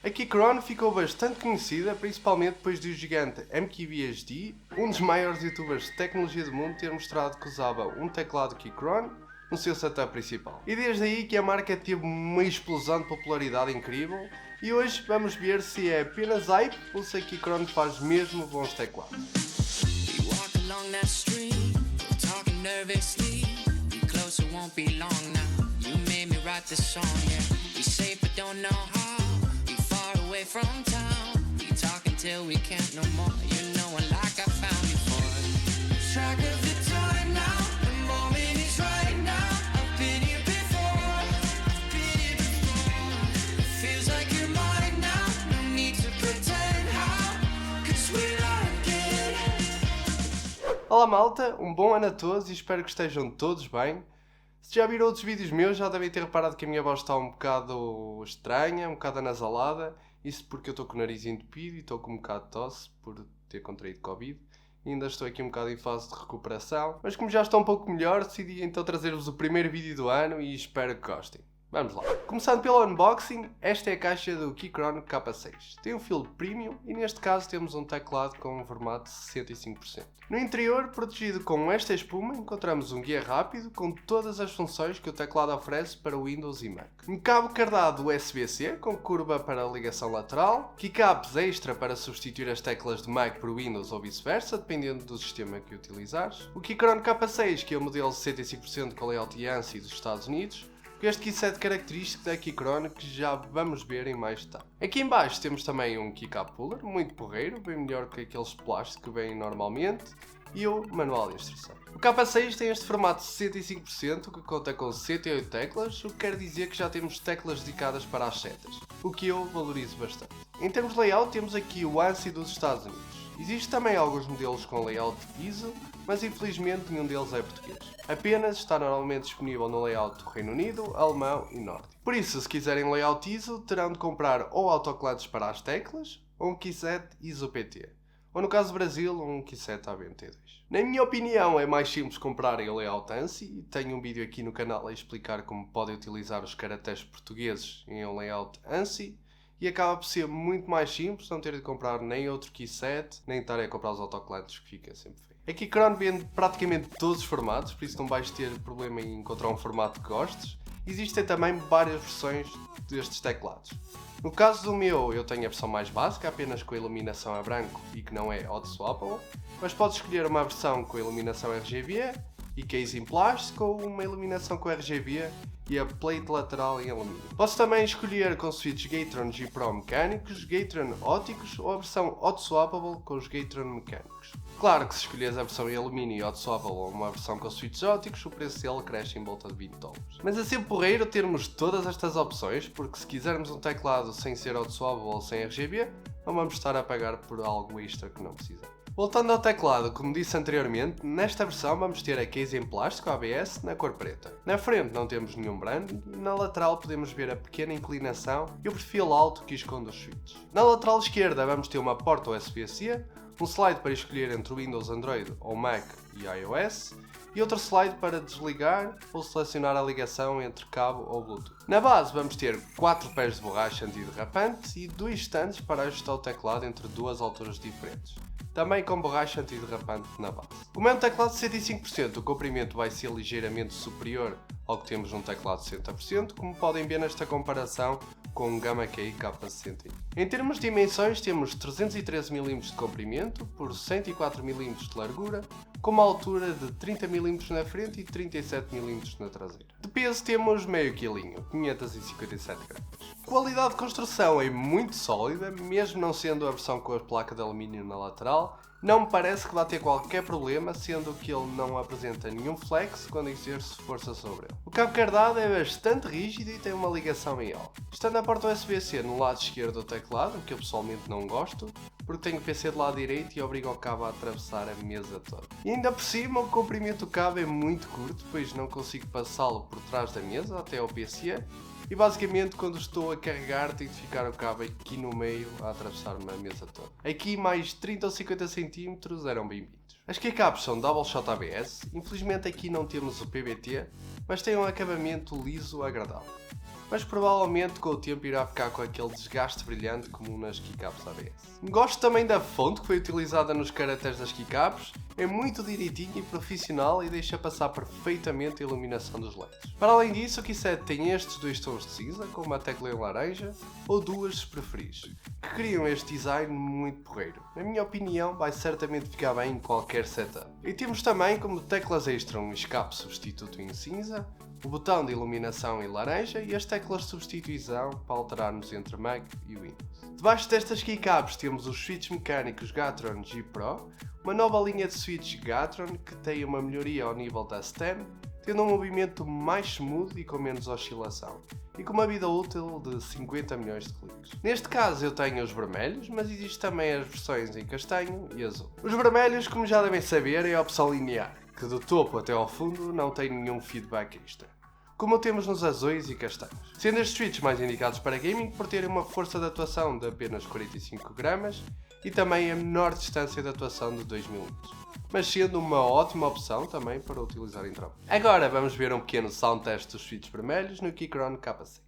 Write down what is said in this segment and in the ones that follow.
A Keychron ficou bastante conhecida, principalmente depois do gigante MKBHD, um dos maiores youtubers de tecnologia do mundo, ter mostrado que usava um teclado Keychron no seu setup principal. E desde aí que a marca teve uma explosão de popularidade incrível, e hoje vamos ver se é apenas hype ou se a Keychron faz mesmo bons teclados. From town, we talk until we can't no more. You know I like I found you for. Track of the time now, the moment is right now. I've been here before, Feels like you're mine now, no need to pretend how, 'cause we're again. Olá malta, um bom ano a todos e espero que estejam todos bem. Se já viram outros vídeos meus, já devem ter reparado que a minha voz está um bocado estranha, um bocado anasalada. Isso porque eu estou com o nariz entupido e estou com um bocado de tosse por ter contraído Covid. E ainda estou aqui um bocado em fase de recuperação. Mas como já estou um pouco melhor, decidi então trazer-vos o primeiro vídeo do ano e espero que gostem. Vamos lá. Começando pelo unboxing, esta é a caixa do Keychron K6. Tem um filo premium e neste caso temos um teclado com um formato de 65%. No interior, protegido com esta espuma, encontramos um guia rápido com todas as funções que o teclado oferece para Windows e Mac. Um cabo cardado USB-C com curva para ligação lateral, keycaps extra para substituir as teclas de Mac por Windows ou vice-versa, dependendo do sistema que utilizares. O Keychron K6, que é o modelo 65% com layout ANSI dos Estados Unidos, este keyset característico da Keychron que já vamos ver em mais detalhe. Aqui em baixo temos também um keycap puller, muito porreiro, bem melhor que aqueles plásticos que vêm normalmente, e o manual de instrução. O K6 tem este formato de 65% que conta com 108 teclas, o que quer dizer que já temos teclas dedicadas para as setas, o que eu valorizo bastante. Em termos de layout temos aqui o ANSI dos Estados Unidos. Existem também alguns modelos com layout ISO, mas infelizmente nenhum deles é português. Apenas está normalmente disponível no layout do Reino Unido, alemão e nórdico. Por isso, se quiserem layout ISO, terão de comprar ou autocolantes para as teclas, ou um keyset ISO PT, ou no caso do Brasil, um keyset ABNT2. Na minha opinião, é mais simples comprarem o layout ANSI, e tenho um vídeo aqui no canal a explicar como podem utilizar os caracteres portugueses em um layout ANSI, e acaba por ser muito mais simples, não ter de comprar nem outro keyset, nem estarem a comprar os autocolantes, que fica sempre feio. A Keychron vende praticamente todos os formatos, por isso não vais ter problema em encontrar um formato que gostes. Existem também várias versões destes teclados. No caso do meu, eu tenho a versão mais básica, apenas com a iluminação a branco e que não é hot swappable, mas podes escolher uma versão com a iluminação RGB e case em plástico ou uma iluminação com RGB e a plate lateral em alumínio. Podes também escolher com switches Gateron G Pro mecânicos, Gateron óticos ou a versão hot swappable com os Gateron mecânicos. Claro que se escolheres a versão em alumínio e hot swappable ou uma versão com switches óticos, o preço dele cresce em volta de $20. Mas é sempre porreiro termos todas estas opções, porque se quisermos um teclado sem ser hot swappable ou sem RGB, não vamos estar a pagar por algo extra que não precisamos. Voltando ao teclado, como disse anteriormente, nesta versão vamos ter a case em plástico ABS na cor preta. Na frente não temos nenhum brand, e na lateral podemos ver a pequena inclinação e o perfil alto que esconde os switches. Na lateral esquerda vamos ter uma porta USB-C, um slide para escolher entre Windows, Android ou Mac e iOS, e outro slide para desligar ou selecionar a ligação entre cabo ou Bluetooth. Na base vamos ter 4 pés de borracha antiderrapante e 2 stands para ajustar o teclado entre duas alturas diferentes, também com borracha antiderrapante na base. Como é um teclado de 65%, o comprimento vai ser ligeiramente superior ao que temos num teclado de 60%, como podem ver nesta comparação com um Gamma Key K61. Em termos de dimensões, temos 313 mm de comprimento por 104 mm de largura, com uma altura de 30 mm na frente e 37 mm na traseira. De peso temos meio quilinho, 557 gramas. A qualidade de construção é muito sólida, mesmo não sendo a versão com a placa de alumínio na lateral. Não me parece que vá ter qualquer problema, sendo que ele não apresenta nenhum flex quando exerce força sobre ele. O cabo cardado é bastante rígido e tem uma ligação em L. Estando a porta USB-C no lado esquerdo do teclado, o que eu pessoalmente não gosto, porque tenho o PC do lado direito e obriga o cabo a atravessar a mesa toda. E ainda por cima, o comprimento do cabo é muito curto, pois não consigo passá-lo por trás da mesa até ao PC, e basicamente quando estou a carregar tenho de ficar o cabo aqui no meio a atravessar-me a mesa toda. Aqui mais 30 ou 50 cm eram bem-vindos. As keycaps são Double Shot ABS, infelizmente aqui não temos o PBT, mas tem um acabamento liso agradável. mas provavelmente com o tempo irá ficar com aquele desgaste brilhante comum nas keycaps ABS. Gosto também da fonte que foi utilizada nos caracteres das keycaps, é muito direitinho e profissional e deixa passar perfeitamente a iluminação dos LEDs. Para além disso, o Keyset tem estes dois tons de cinza, com uma tecla em laranja, ou duas se preferires, que criam este design muito porreiro. Na minha opinião, vai certamente ficar bem em qualquer setup. E temos também como teclas extra um escape substituto em cinza, o botão de iluminação em laranja e as teclas de substituição para alterarmos entre Mac e Windows. Debaixo destas keycaps temos os switches mecânicos Gatron G Pro, uma nova linha de switches Gatron que tem uma melhoria ao nível da stem, tendo um movimento mais smooth e com menos oscilação, e com uma vida útil de 50 milhões de cliques. Neste caso eu tenho os vermelhos, mas existem também as versões em castanho e azul. Os vermelhos, como já devem saber, é a opção linear, que do topo até ao fundo não tem nenhum feedback extra, como temos nos azuis e castanhos. Sendo estes switches mais indicados para gaming por terem uma força de atuação de apenas 45 gramas e também a menor distância de atuação de 2 mm, mas sendo uma ótima opção também para utilizar em trabalho. Agora vamos ver um pequeno sound test dos switches vermelhos no Keychron K6.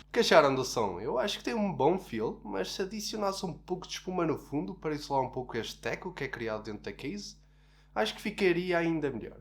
O que acharam do som? Eu acho que tem um bom feel, mas se adicionasse um pouco de espuma no fundo para isolar um pouco este eco que é criado dentro da case, acho que ficaria ainda melhor.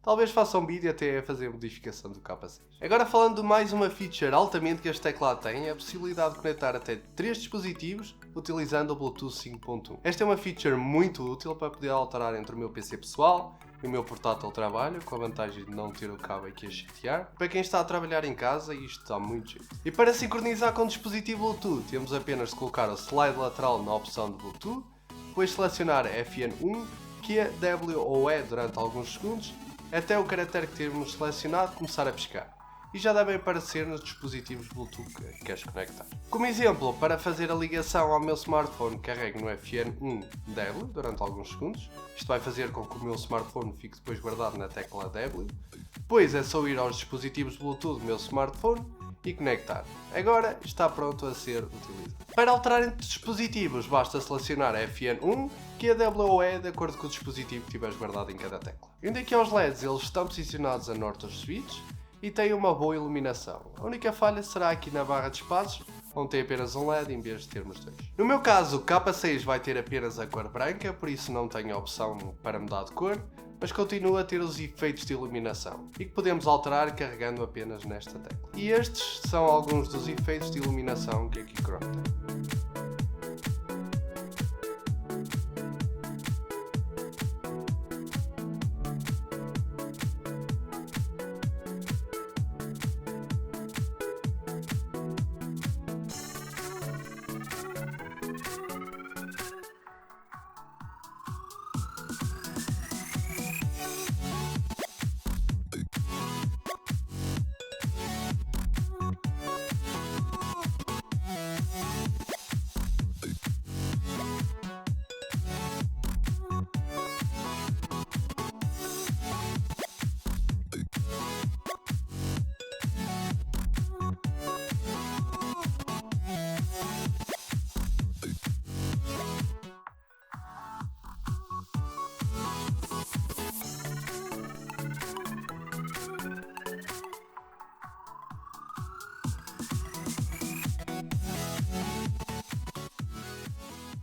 Talvez faça um vídeo até a fazer a modificação do K6. Agora falando de mais uma feature altamente que este teclado tem, é a possibilidade de conectar até 3 dispositivos utilizando o Bluetooth 5.1. Esta é uma feature muito útil para poder alterar entre o meu PC pessoal e o meu portátil de trabalho, com a vantagem de não ter o cabo aqui a chatear. Para quem está a trabalhar em casa, isto dá muito jeito. E para sincronizar com o dispositivo Bluetooth, temos apenas de colocar o slide lateral na opção de Bluetooth, depois selecionar FN1, que é W ou E durante alguns segundos, até o caractere que temos selecionado começar a piscar. E já devem aparecer nos dispositivos Bluetooth que queres conectar. Como exemplo, para fazer a ligação ao meu smartphone, carrego no FN1W durante alguns segundos. Isto vai fazer com que o meu smartphone fique depois guardado na tecla W. Depois é só ir aos dispositivos Bluetooth do meu smartphone e conectar. Agora está pronto a ser utilizado. Para alterar entre dispositivos, basta selecionar FN1, que é W ou E de acordo com o dispositivo que tiveres guardado em cada tecla. Indo aqui aos LEDs, eles estão posicionados a norte dos switches e têm uma boa iluminação. A única falha será aqui na barra de espaços, onde tem apenas um LED em vez de termos dois. No meu caso, o K6 vai ter apenas a cor branca, por isso não tenho a opção para mudar de cor, mas continua a ter os efeitos de iluminação e que podemos alterar carregando apenas nesta tecla. E estes são alguns dos efeitos de iluminação que aqui Keychron tem.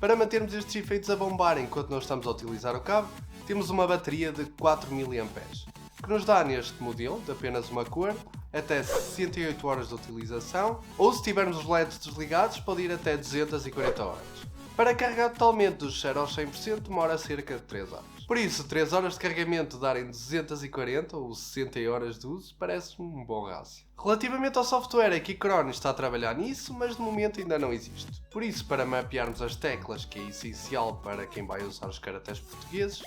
Para mantermos estes efeitos a bombar enquanto não estamos a utilizar o cabo, temos uma bateria de 4000 mAh, que nos dá neste modelo, de apenas uma cor, até 68 horas de utilização, ou se tivermos os LEDs desligados, pode ir até 240 horas. Para carregar totalmente dos 0 aos 100% demora cerca de 3 horas. Por isso, 3 horas de carregamento darem 240 ou 60 horas de uso parece-me um bom rácio. Relativamente ao software, a Keychron está a trabalhar nisso, mas de momento ainda não existe. Por isso, para mapearmos as teclas, que é essencial para quem vai usar os caracteres portugueses,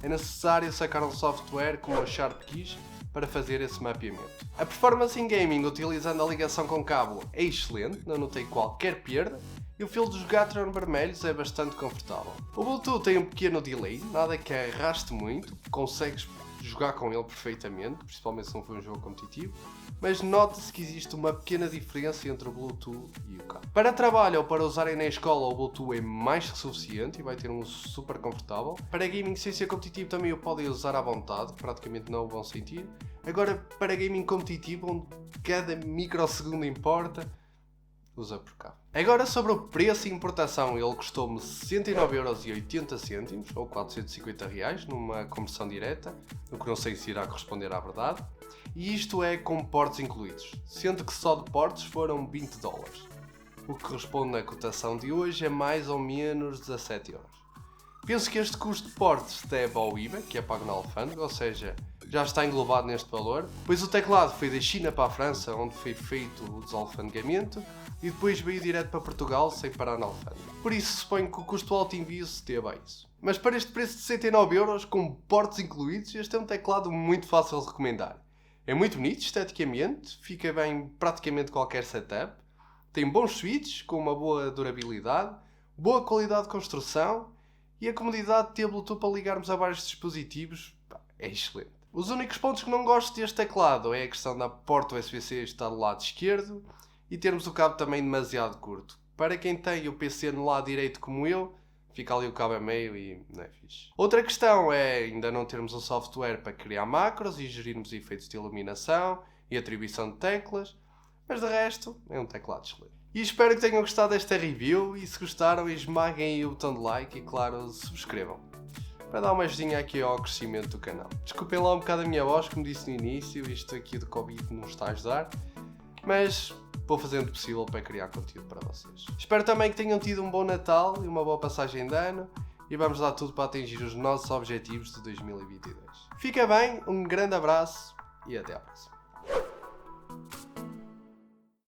é necessário sacar um software como a Sharp Keys para fazer esse mapeamento. A performance em gaming utilizando a ligação com cabo é excelente, não notei qualquer perda, e o fio dos Gatron vermelhos é bastante confortável. O Bluetooth tem um pequeno delay, nada que arraste muito, consegues jogar com ele perfeitamente, principalmente se não for um jogo competitivo, mas nota-se que existe uma pequena diferença entre o Bluetooth e o cabo. Para trabalho ou para usarem na escola, o Bluetooth é mais que suficiente e vai ter um uso super confortável. Para gaming sem ser competitivo também o podem usar à vontade, praticamente não o vão sentir. Agora, para gaming competitivo, onde cada microsegundo importa, usa por cabo. Agora sobre o preço e importação, ele custou-me 69,80€ ou 450 reais numa conversão direta, o que não sei se irá corresponder à verdade, e isto é com portos incluídos, sendo que só de portos foram $20, o que corresponde na cotação de hoje a mais ou menos 17€. Penso que este custo de portos deve ao IVA, que é pago na alfândega, ou seja, já está englobado neste valor, pois o teclado foi da China para a França, onde foi feito o desalfandegamento, e depois veio direto para Portugal sem parar na alfândega. Por isso suponho que o custo alto envio se deva a isso. Mas para este preço de 69€, com portos incluídos, este é um teclado muito fácil de recomendar. É muito bonito esteticamente, fica bem em praticamente qualquer setup, tem bons switches com uma boa durabilidade, boa qualidade de construção e a comodidade de ter Bluetooth para ligarmos a vários dispositivos é excelente. Os únicos pontos que não gosto deste teclado é a questão da porta USB-C estar do lado esquerdo e termos o cabo também demasiado curto. Para quem tem o PC no lado direito como eu, fica ali o cabo a meio e não é fixe. Outra questão é ainda não termos um software para criar macros e gerirmos efeitos de iluminação e atribuição de teclas, mas de resto é um teclado excelente. E espero que tenham gostado desta review e se gostaram esmaguem aí o botão de like e claro, subscrevam, para dar uma ajudinha aqui ao crescimento do canal. Desculpem lá um bocado a minha voz, como disse no início, isto aqui do Covid não está a ajudar, mas vou fazendo o possível para criar conteúdo para vocês. Espero também que tenham tido um bom Natal e uma boa passagem de ano e vamos dar tudo para atingir os nossos objetivos de 2022. Fica bem, um grande abraço e até à próxima.